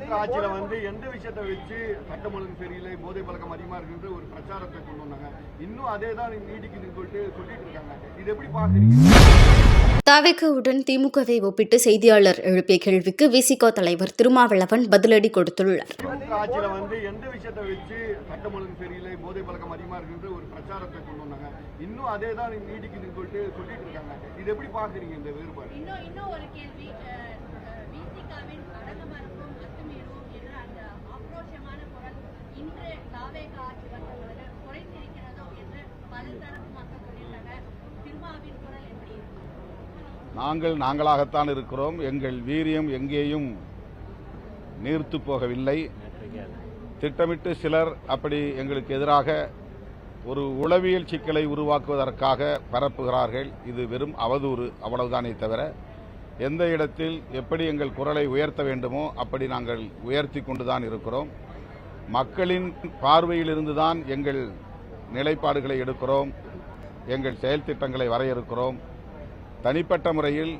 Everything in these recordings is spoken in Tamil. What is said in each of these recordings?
திமுக ஆட்சியில எந்த விஷயத்தை வச்சு சட்டம் ஒழுங்கு சரியில்லை, போதை பழக்கம் அதிகமா இருக்குன்ற ஒரு பிரச்சாரத்தை கொண்டு வந்தாங்க. இன்னும் அதே தான் நீடிக்குதுன்னு சொல்லிட்டு இருக்காங்க. இது எப்படி பாக்குறீங்க? தவிகவுடன் திமுகவை ஒப்பிட்டு செய்தியாளர் எழுப்பிய கேள்விக்கு விசிக தலைவர் திருமாவளவன் பதிலடி கொடுத்துள்ளார். திமுக ஆட்சியில எந்த விஷயத்தை வச்சு சட்டம் ஒழுங்கு சரியில்லை, போதை பழக்கம் அதிகமா இருக்குன்ற ஒரு பிரச்சாரத்தை கொண்டு வந்தாங்க. இன்னும் அதே தான் நீடிக்குதுன்னு சொல்லிட்டு இருக்காங்க. இது எப்படி பாக்குறீங்க இந்த வேறுபாடு? இன்னும் ஒரு கேள்வி, விசிகாவின் அடங்கமறுப்பும் அத்துமீறும் என்ற அந்த ஆக்ரோஷமான குரல் இன்று தாவேக ஆட்சி வந்தவர்கள் குறைந்திருக்கிறதோ என்று பலதரப்பு மக்கள் சொல்லியிருக்காங்க. திருமாவின் குரல் எப்படி இருக்கு? நாங்களாகத்தான் இருக்கிறோம். எங்கள் வீரியம் எங்கேயும் நீர்த்து போகவில்லை. திட்டமிட்டு சிலர் அப்படி எங்களுக்கு எதிராக ஒரு உளவியல் சிக்கலை உருவாக்குவதற்காக பரப்புகிறார்கள். இது வெறும் அவதூறு, அவ்வளவுதானே தவிர எந்த இடத்தில் எப்படி எங்கள் குரலை உயர்த்த வேண்டுமோ அப்படி நாங்கள் உயர்த்தி கொண்டுதான் இருக்கிறோம். மக்களின் பார்வையிலிருந்து தான் எங்கள் நிலைப்பாடுகளை எடுக்கிறோம், எங்கள் செயல் திட்டங்களை வரையறுக்கிறோம். தனிப்பட்ட முறையில்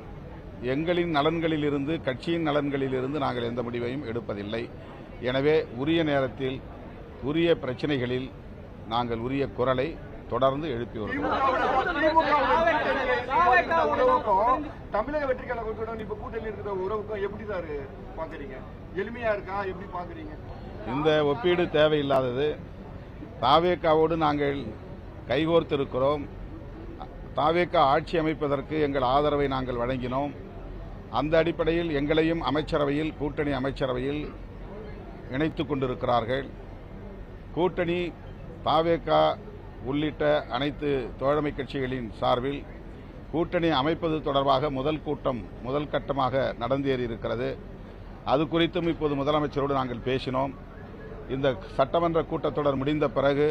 எங்களின் நலன்களிலிருந்து, கட்சியின் நலன்களிலிருந்து நாங்கள் எந்த முடிவையும் எடுப்பதில்லை. எனவே உரிய நேரத்தில் உரிய பிரச்சனைகளில் நாங்கள் உரிய குரலை தொடர்ந்து எழுப்பி வருகிறோம். தமிழக வெற்றி கழகத்துடன் இப்ப கூட்டணி இருக்கிற உறவுக்கும் எப்படி சார் பாக்குறீங்க? எளிமையா இருக்கா? எப்படி பாக்குறீங்க? இந்த ஒப்பீடு தேவையில்லாதது. தாவேகாவோடு நாங்கள் கைகோர்த்திருக்கிறோம். தாவேகா ஆட்சி அமைப்பதற்கு எங்கள் ஆதரவை நாங்கள் வழங்கினோம். அந்த அடிப்படையில் எங்களையும் அமைச்சரவையில், கூட்டணி அமைச்சரவையில் இணைத்துக் கொண்டிருக்கிறார்கள். கூட்டணி தாவேகா உள்ளிட்ட அனைத்து தோழமை கட்சிகளின் சார்பில் கூட்டணி அமைப்பது தொடர்பாக முதல் கட்டமாக நடந்தேறியிருக்கிறது. அது குறித்தும் இப்போது முதலமைச்சரோடு நாங்கள் பேசினோம். இந்த சட்டமன்ற கூட்டத்தொடர் முடிந்த பிறகு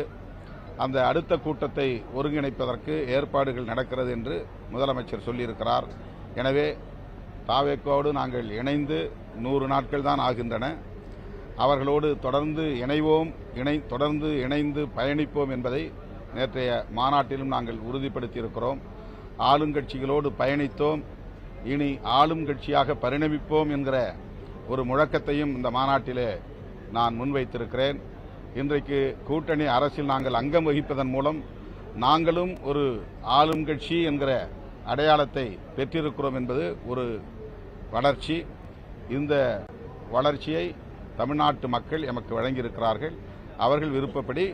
அந்த அடுத்த கூட்டத்தை ஒருங்கிணைப்பதற்கு ஏற்பாடுகள் நடக்கிறது என்று முதலமைச்சர் சொல்லியிருக்கிறார். எனவே தாவேகாவோடு நாங்கள் இணைந்து 100 நாட்கள் தான் ஆகின்றன. அவர்களோடு தொடர்ந்து இணைந்து பயணிப்போம் என்பதை நேற்றைய மாநாட்டிலும் நாங்கள் உறுதிப்படுத்தியிருக்கிறோம். ஆளுங்கட்சிகளோடு பயணித்தோம், இனி ஆளும் கட்சியாக பரிணமிப்போம் என்கிற ஒரு முழக்கத்தையும் இந்த மாநாட்டிலே நான் முன்வைத்திருக்கிறேன். இன்றைக்கு கூட்டணி அரசில் நாங்கள் அங்கம் வகிப்பதன் மூலம் நாங்களும் ஒரு ஆளும் கட்சி என்கிற அடையாளத்தை பெற்றிருக்கிறோம் என்பது ஒரு வளர்ச்சி. இந்த வளர்ச்சியை தமிழ்நாட்டு மக்கள் எமக்கு வழங்கியிருக்கிறார்கள். அவர்கள் விருப்பப்படி.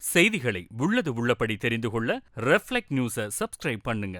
செய்திகளை உள்ளது உள்ளபடி தெரிந்து கொள்ள ரெஃப்ளெக்ட் நியூஸை சப்ஸ்கிரைப் பண்ணுங்க.